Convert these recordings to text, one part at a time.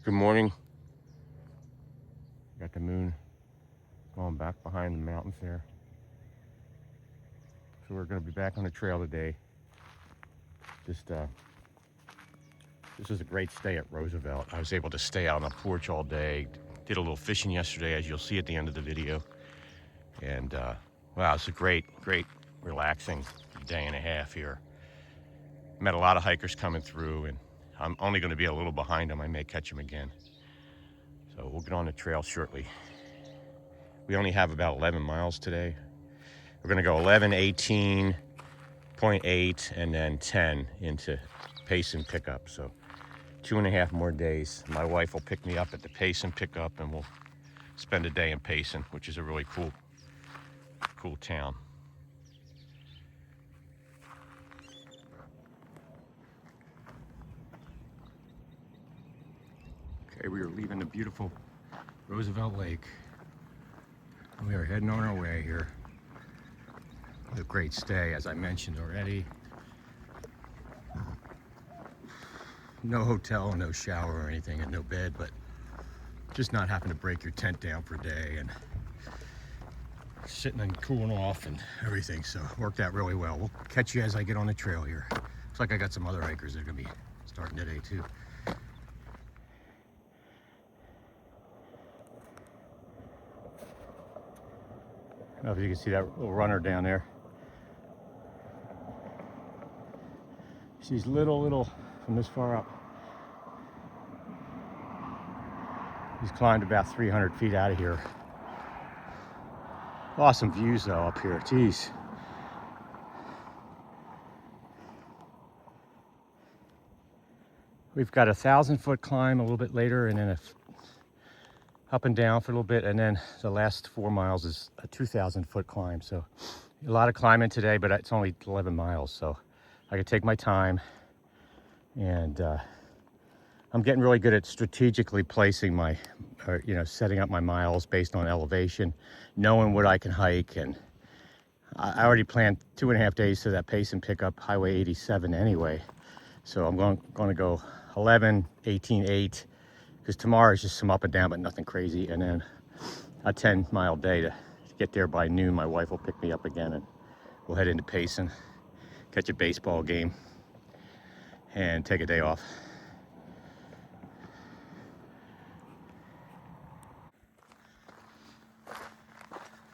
Good morning. Got the moon going back behind the mountains there. So we're going to be back on the trail today. This was a great stay at Roosevelt. I was able to stay out on the porch all day. Did a little fishing yesterday, as you'll see at the end of the video. And wow, it's a great, relaxing day and a half here. Met a lot of hikers coming through, and I'm only going to be a little behind them. I may catch them again. So we'll get on the trail shortly. We only have about 11 miles today. We're going to go 11, 18.8, and then 10 into Payson pickup. So 2.5 more days. My wife will pick me up at the Payson pickup, and we'll spend a day in Payson, which is a really cool town. Okay, we are leaving the beautiful Roosevelt Lake. We are heading on our way here. A great stay, as I mentioned already. No hotel, no shower or anything, and no bed, but just not having to break your tent down for a day and sitting and cooling off and everything. So it worked out really well. We'll catch you as I get on the trail here. Looks like I got some other hikers that are gonna be starting today too. I don't know if you can see that little runner down there. She's little from this far up. He's climbed about 300 feet out of here. Awesome views though up here, geez. We've got a 1,000-foot climb a little bit later, and then up and down for a little bit, and then the last 4 miles is a 2,000-foot climb. So a lot of climbing today, but it's only 11 miles, so I can take my time. And I'm getting really good at strategically placing my, setting up my miles based on elevation, knowing what I can hike. And I already planned 2.5 days to that Payson pickup, Highway 87 anyway. So I'm going to go 11, 18, 8, because tomorrow is just some up and down, but nothing crazy. And then a 10-mile day to get there by noon. My wife will pick me up again, and we'll head into Payson, catch a baseball game, and take a day off.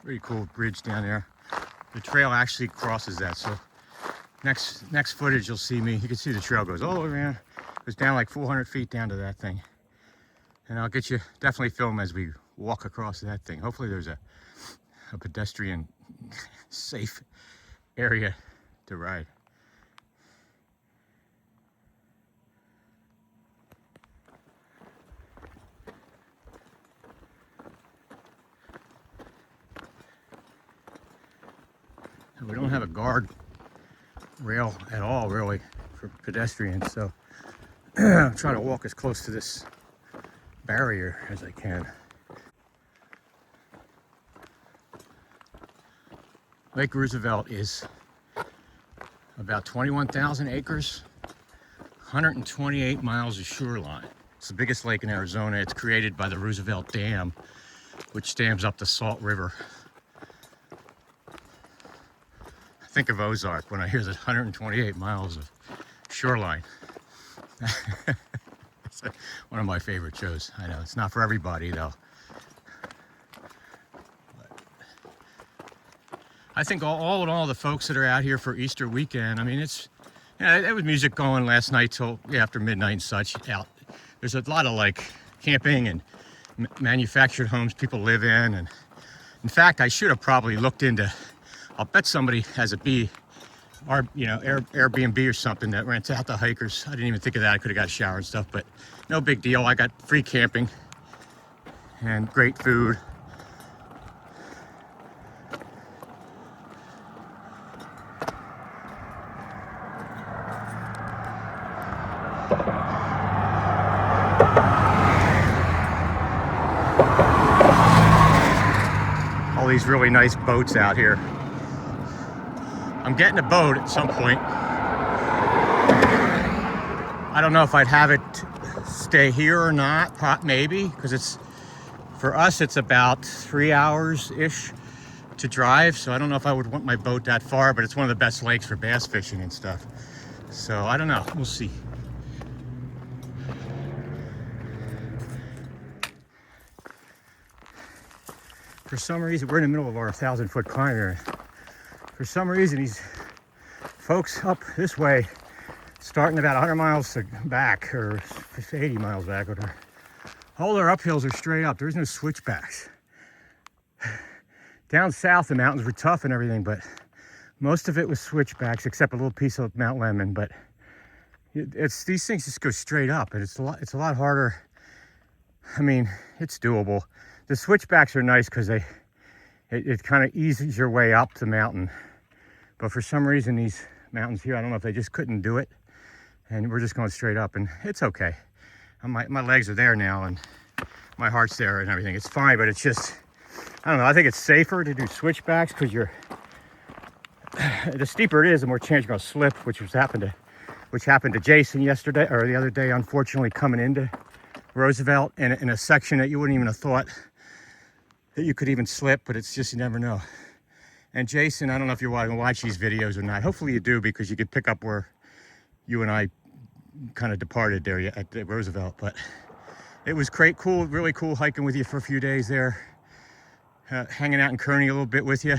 Pretty cool bridge down there. The trail actually crosses that, so next footage you'll see me. You can see the trail goes all the way around. It goes down like 400 feet down to that thing. And I'll get you, definitely film as we walk across that thing. Hopefully there's a pedestrian safe area to ride. We don't have a guard rail at all, really, for pedestrians, so I'm trying to walk as close to this barrier as I can. Lake Roosevelt is about 21,000 acres, 128 miles of shoreline. It's the biggest lake in Arizona. It's created by the Roosevelt Dam, which dams up the Salt River. Think of Ozark when I hear the 128 miles of shoreline. It's one of my favorite shows. I know it's not for everybody though. But I think all in all, the folks that are out here for Easter weekend, I mean, there was music going last night till after midnight and such out. There's a lot of like camping and manufactured homes people live in. And in fact, I should have probably looked into, I'll bet somebody has Airbnb or something that rents out to hikers. I didn't even think of that. I could have got a shower and stuff, but no big deal. I got free camping and great food. All these really nice boats out here. I'm getting a boat at some point. I don't know if I'd have it stay here or not, maybe, because it's, for us, it's about 3 hours-ish to drive. So I don't know if I would want my boat that far, but it's one of the best lakes for bass fishing and stuff. So I don't know, we'll see. For some reason, we're in the middle of our 1,000-foot climb here. For some reason, these folks up this way, starting about 100 miles back, or 80 miles back, or whatever, all their uphills are straight up. There's no switchbacks. Down south, the mountains were tough and everything, but most of it was switchbacks, except a little piece of Mount Lemmon. But it's these things just go straight up, and it's a lot harder. I mean, it's doable. The switchbacks are nice because it kind of eases your way up the mountain. But for some reason, these mountains here, I don't know if they just couldn't do it, and we're just going straight up, and it's okay. My legs are there now, and my heart's there and everything. It's fine, but it's just, I don't know. I think it's safer to do switchbacks because the steeper it is, the more chance you're going to slip, which happened to Jason yesterday, or the other day, unfortunately, coming into Roosevelt in a section that you wouldn't even have thought that you could even slip, but it's just, you never know. And Jason, I don't know if you're going to watch these videos or not. Hopefully you do, because you could pick up where you and I kind of departed there at the Roosevelt. But it was great, cool, really cool hiking with you for a few days there, hanging out in Kearney a little bit with you.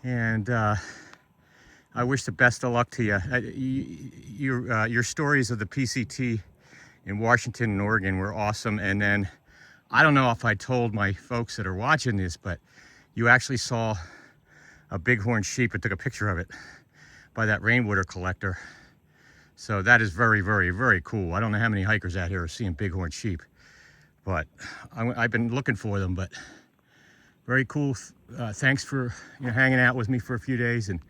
And I wish the best of luck to you. Your stories of the PCT in Washington and Oregon were awesome. And then I don't know if I told my folks that are watching this, but you actually saw a bighorn sheep and took a picture of it by that rainwater collector. So that is very, very, very cool. I don't know how many hikers out here are seeing bighorn sheep, but I've been looking for them. But very cool. Thanks for hanging out with me for a few days, and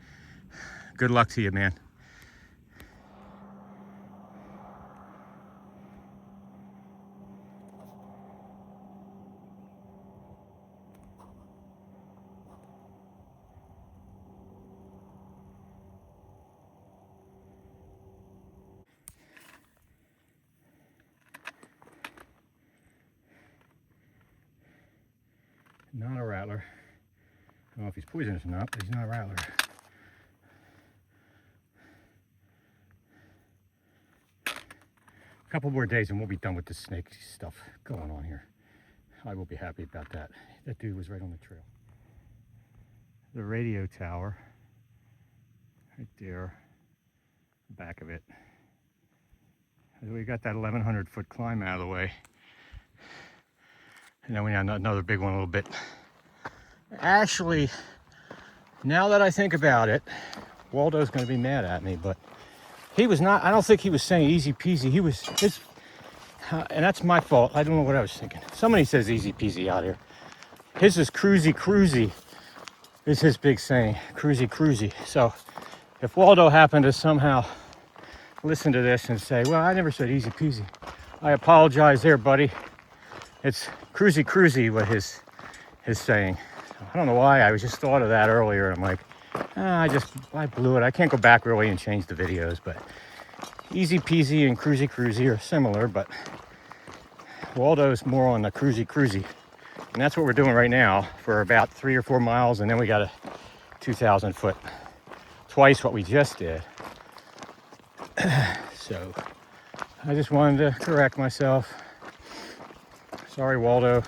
good luck to you, man. Not a rattler. I don't know if he's poisonous or not, but he's not a rattler. A couple more days and we'll be done with the snake stuff going on here. I will be happy about that. That dude was right on the trail. The radio tower, right there, back of it. We got that 1,100-foot climb out of the way. And then we have another big one a little bit. Actually, now that I think about it, Waldo's going to be mad at me, but he was not, I don't think he was saying easy peasy. He was, and that's my fault. I don't know what I was thinking. Somebody says easy peasy out here. His is cruisy cruisy, is his big saying, cruisy cruisy. So if Waldo happened to somehow listen to this and say, well, I never said easy peasy, I apologize there, buddy. It's cruisy cruisy what his saying. I don't know why, I was just thought of that earlier. I'm like, I blew it. I can't go back really and change the videos, but easy peasy and cruisy cruisy are similar, but Waldo's more on the cruisy cruisy. And that's what we're doing right now for about 3 or 4 miles, and then we got a 2,000 foot, twice what we just did. So I just wanted to correct myself. Sorry, Waldo.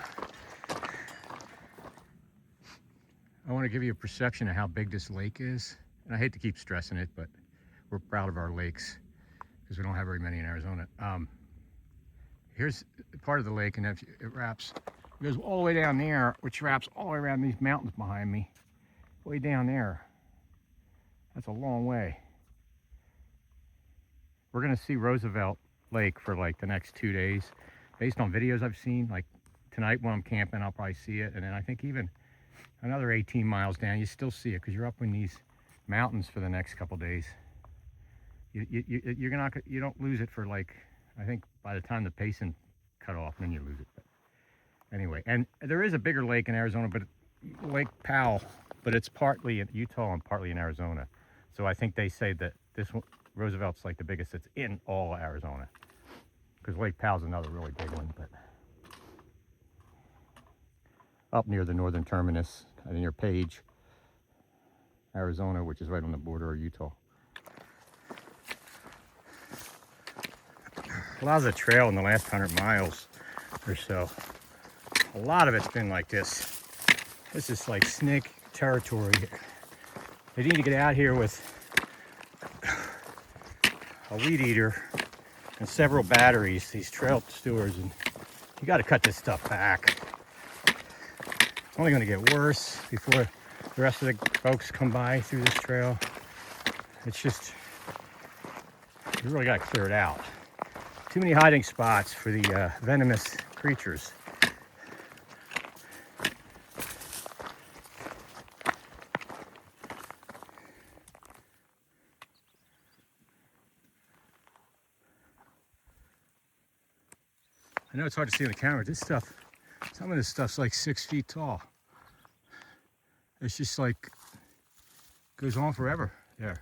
I want to give you a perception of how big this lake is. And I hate to keep stressing it, but we're proud of our lakes because we don't have very many in Arizona. Here's part of the lake, and it wraps, it goes all the way down there, which wraps all the way around these mountains behind me. Way down there. That's a long way. We're going to see Roosevelt Lake for like the next 2 days. Based on videos I've seen, like tonight when I'm camping, I'll probably see it. And then I think even another 18 miles down, you still see it because you're up in these mountains for the next couple days. You don't lose it for like, I think by the time the pacing cut off, then you lose it. But anyway, and there is a bigger lake in Arizona, but Lake Powell, but it's partly in Utah and partly in Arizona. So I think they say that this one, Roosevelt's like the biggest that's in all Arizona. because Lake Powell's another really big one, but up near the northern terminus, kind of near Page, Arizona, which is right on the border of Utah. A lot of the trail in the last 100 miles or so, a lot of it's been like this. This is like snake territory. They need to get out here with a weed eater and several batteries, these trail stewards, and you got to cut this stuff back. It's only going to get worse before the rest of the folks come by through this trail. It's just, you really got to clear it out. Too many hiding spots for the venomous creatures. I know it's hard to see on the camera. This stuff, some of this stuff's like 6 feet tall. It's just like, goes on forever there.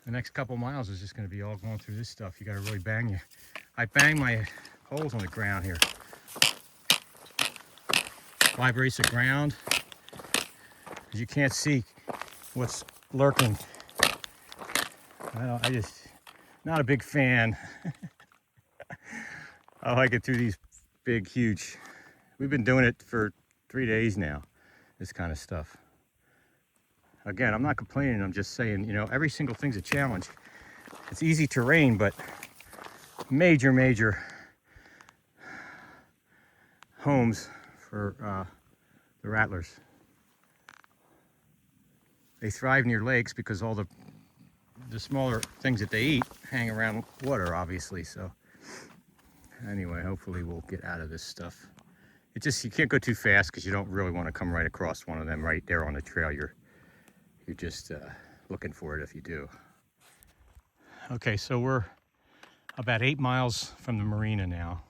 The next couple miles is just going to be all going through this stuff. You got to really bang you. I bang my holes on the ground here. Vibrates the ground. You can't see what's lurking. I just, not a big fan. I like it through these big, huge, we've been doing it for 3 days now, this kind of stuff. Again, I'm not complaining, I'm just saying, you know, every single thing's a challenge. It's easy terrain, but major, major homes for the rattlers. They thrive near lakes because all the smaller things that they eat hang around water, obviously, so. Anyway, hopefully we'll get out of this stuff. It just, you can't go too fast because you don't really want to come right across one of them right there on the trail. You're just looking for it if you do. Okay, so we're about 8 miles from the marina now.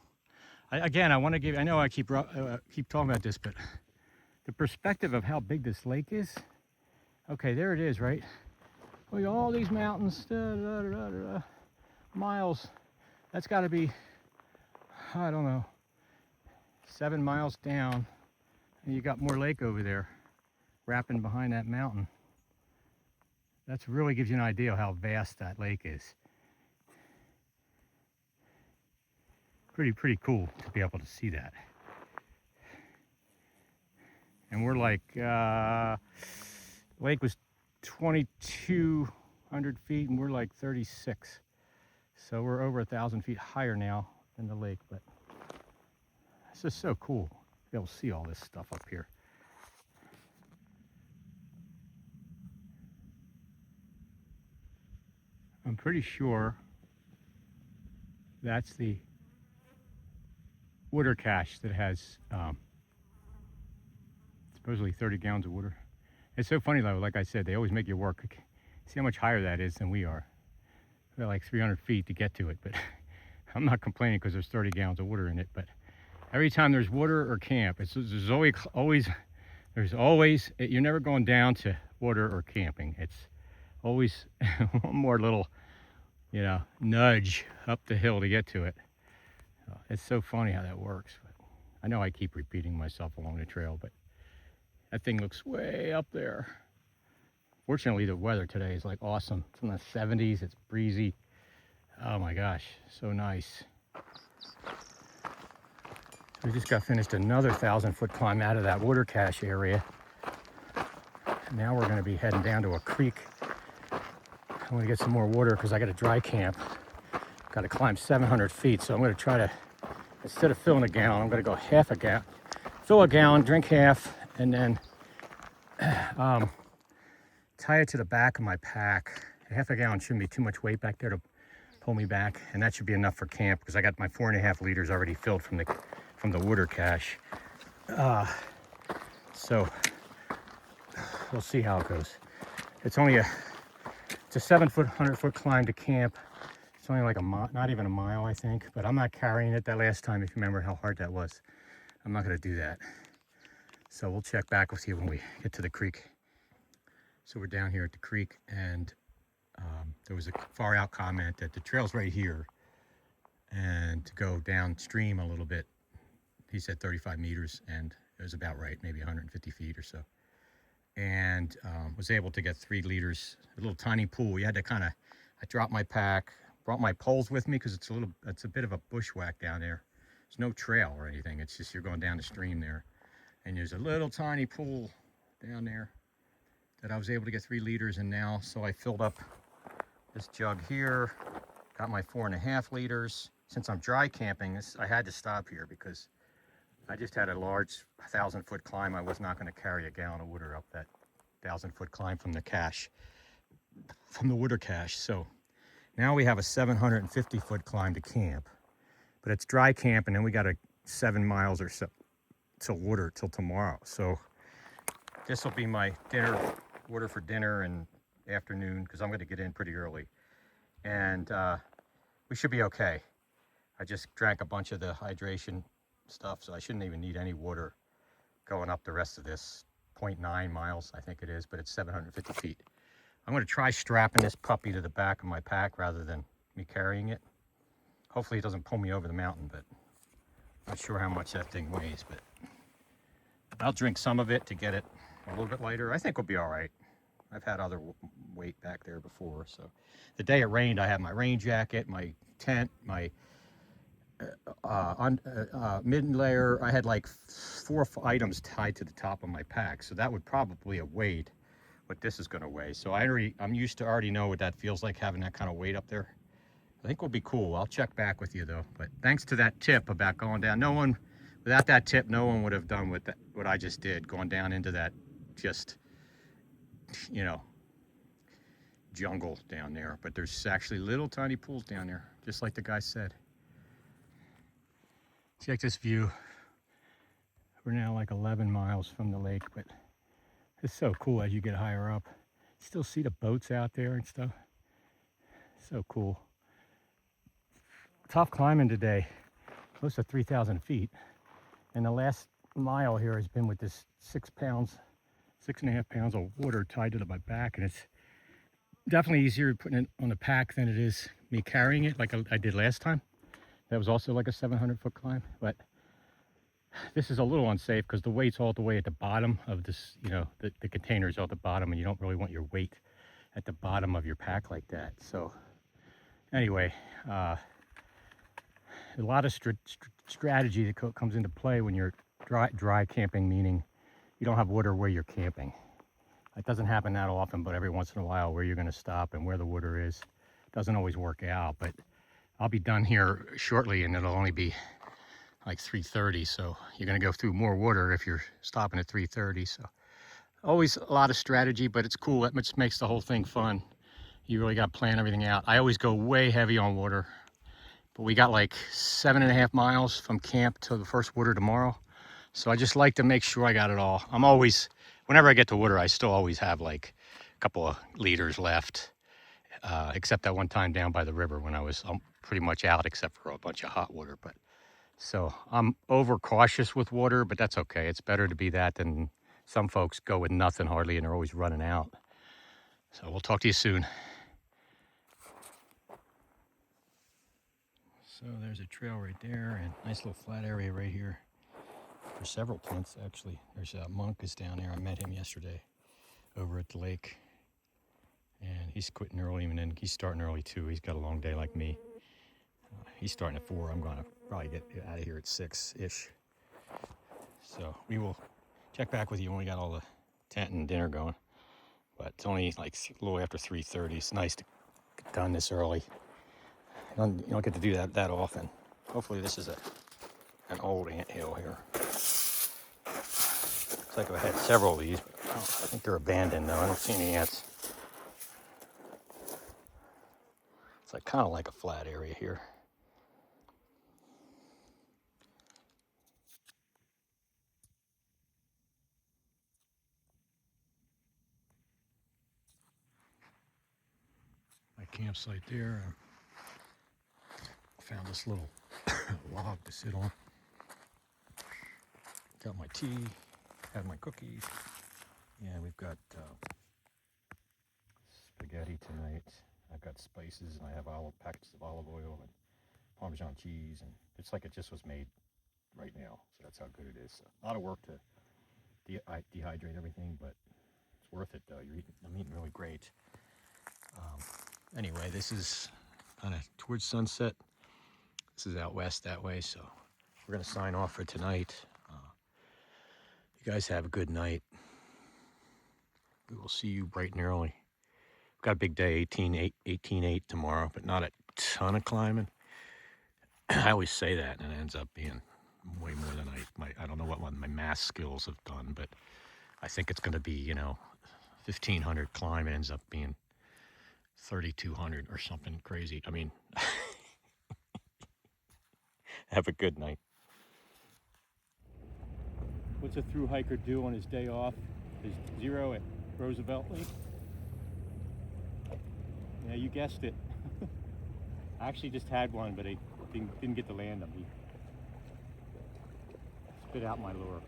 Again, I want to give, I know I keep talking about this, but the perspective of how big this lake is. Okay, there it is, right? Look at all these mountains, miles. That's got to be, I don't know, 7 miles down, and you got more lake over there wrapping behind that mountain. That really gives you an idea of how vast that lake is. Pretty cool to be able to see that. And we're like, lake was 2,200 feet, and we're like 36. So we're over 1,000 feet higher now than the lake, but it's just so cool to be able to see all this stuff up here. I'm pretty sure that's the water cache that has supposedly 30 gallons of water. It's so funny though, like I said, they always make you work. See how much higher that is than we are. We're like 300 feet to get to it, but I'm not complaining because there's 30 gallons of water in it. But every time there's water or camp, there's always, you're never going down to water or camping. It's always one more little, you know, nudge up the hill to get to it. It's so funny how that works. But I know I keep repeating myself along the trail, but that thing looks way up there. Fortunately, the weather today is like awesome. It's in the 70s, it's breezy. Oh my gosh, so nice. We just got finished another 1,000-foot climb out of that water cache area. Now we're gonna be heading down to a creek. I'm gonna get some more water because I got a dry camp. Got to climb 700 feet, so I'm gonna try to, instead of filling a gallon, I'm gonna go half a gallon. Fill a gallon, drink half, and then tie it to the back of my pack. Half a gallon shouldn't be too much weight back there to pull me back, and that should be enough for camp because I got my 4.5 liters already filled from the water cache. So we'll see how it goes. It's only a 7-foot, 100-foot climb to camp. It's only like a mile, not even a mile, I think, but I'm not carrying it that last time, if you remember how hard that was. I'm not gonna do that. So we'll check back with you when we get to the creek. So we're down here at the creek, and there was a far out comment that the trail's right here, and to go downstream a little bit. He said 35 meters, and it was about right, maybe 150 feet or so. And was able to get 3 liters, a little tiny pool. You had to kind of, I dropped my pack, brought my poles with me because it's a bit of a bushwhack down there. There's no trail or anything. It's just you're going down the stream there. And there's a little tiny pool down there that I was able to get 3 liters in now. So I filled up this jug here, got my 4.5 liters. Since I'm dry camping, I had to stop here because I just had a large 1,000-foot climb. I was not going to carry a gallon of water up that 1,000-foot climb from the cache, from the water cache. So now we have a 750-foot climb to camp, but it's dry camp, and then we got 7 miles or so till water till tomorrow. So this will be my dinner, water for dinner and afternoon, because I'm going to get in pretty early, and we should be okay. I just drank a bunch of the hydration stuff, so I shouldn't even need any water going up the rest of this 0.9 miles, I think it is, but it's 750 feet. I'm going to try strapping this puppy to the back of my pack rather than me carrying it. Hopefully it doesn't pull me over the mountain, but I'm not sure how much that thing weighs, but I'll drink some of it to get it a little bit lighter. I think we'll be all right. I've had other weight back there before. So the day it rained, I had my rain jacket, my tent, my mid layer. I had like 4 items tied to the top of my pack, so that would probably have weighed what this is going to weigh. So I'm used to already know what that feels like, having that kind of weight up there. I think we'll be cool. I'll check back with you though. But thanks to that tip about going down, without that tip, no one would have done what I just did, going down into that just, you know, jungle down there. But there's actually little tiny pools down there, just like the guy said. Check this view. We're now like 11 miles from the lake, but it's so cool as you get higher up. Still see the boats out there and stuff. So cool. Tough climbing today, close to 3,000 feet. And the last mile here has been with this 6.5 pounds of water tied to my back, and it's definitely easier putting it on the pack than it is me carrying it like I did last time. That was also like a 700-foot climb, but this is a little unsafe because the weight's all the way at the bottom of this, you know, the container's all at the bottom, and you don't really want your weight at the bottom of your pack like that. So anyway, a lot of strategy that comes into play when you're dry camping, meaning you don't have water where you're camping. It doesn't happen that often, but every once in a while, where you're going to stop and where the water is doesn't always work out. But I'll be done here shortly, and it'll only be like 3:30, so you're going to go through more water if you're stopping at 3:30. So always a lot of strategy, but it's cool. That just makes the whole thing fun. You really got to plan everything out. I always go way heavy on water, but we got like 7.5 miles from camp to the first water tomorrow, so I just like to make sure I got it all. I'm always, whenever I get to water, I still always have like a couple of liters left, except that one time down by the river when I was pretty much out except for a bunch of hot water. But so I'm over cautious with water, but that's okay. It's better to be that than some folks go with nothing hardly and they're always running out. So we'll talk to you soon. So there's a trail right there, and nice little flat area right here. There's several tents actually. There's Monk is down there. I met him yesterday over at the lake, and he's quitting early, and then he's starting early too. He's got a long day like me. He's starting at 4. I'm going to probably get out of here at 6-ish. So we will check back with you when we got all the tent and dinner going. But it's only like a little after 3:30. It's nice to get done this early. You don't get to do that often. Hopefully this is an old anthill here. Looks like I've had several of these, but I think they're abandoned though. I don't see any ants. It's like kind of like a flat area here. My campsite there. I found this little log to sit on. Got my tea, had my cookies. Yeah, we've got spaghetti tonight. I've got spices, and I have packets of olive oil and Parmesan cheese, and it's like it just was made right now. So that's how good it is. So, a lot of work to dehydrate everything, but it's worth it though. I'm eating really great. Anyway, this is kind of towards sunset. This is out west that way, so we're gonna sign off for tonight. You guys have a good night. We will see you bright and early. We've got a big day, 18.8 tomorrow, but not a ton of climbing. I always say that, and it ends up being way more than I don't know what my math skills have done, but I think it's going to be, 1,500 climb. It ends up being 3,200 or something crazy. I mean, have a good night. What's a thru hiker do on his day off? Is zero at Roosevelt Lake. Yeah, you guessed it. I actually just had one, but I didn't get to land him. He spit out my lure.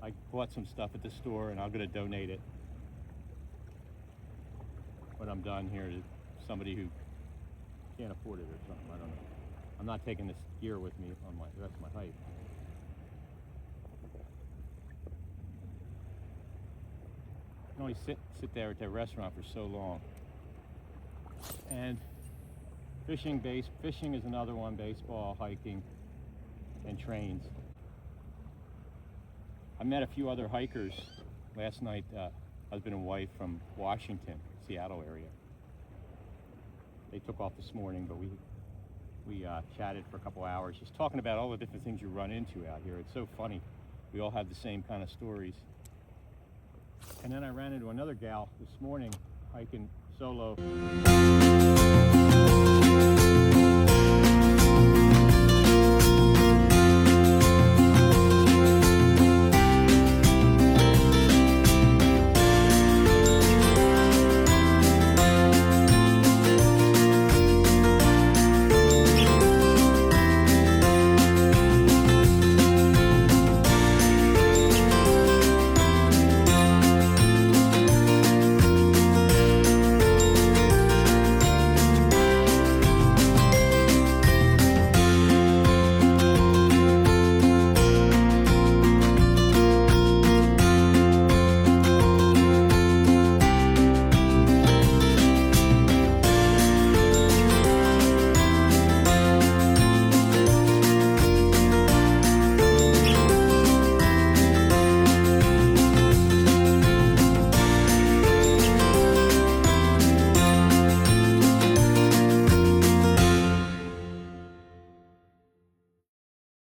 I bought some stuff at the store, and I'm going to donate it when I'm done here to somebody who can't afford it or something. I don't know. I'm not taking this gear with me on the rest of my hike. I can only sit there at that restaurant for so long. And fishing is another one, baseball, hiking, and trains. I met a few other hikers last night, husband and wife from Washington, Seattle area. They took off this morning, but we chatted for a couple hours, just talking about all the different things you run into out here. It's so funny. We all have the same kind of stories. And then I ran into another gal this morning hiking solo.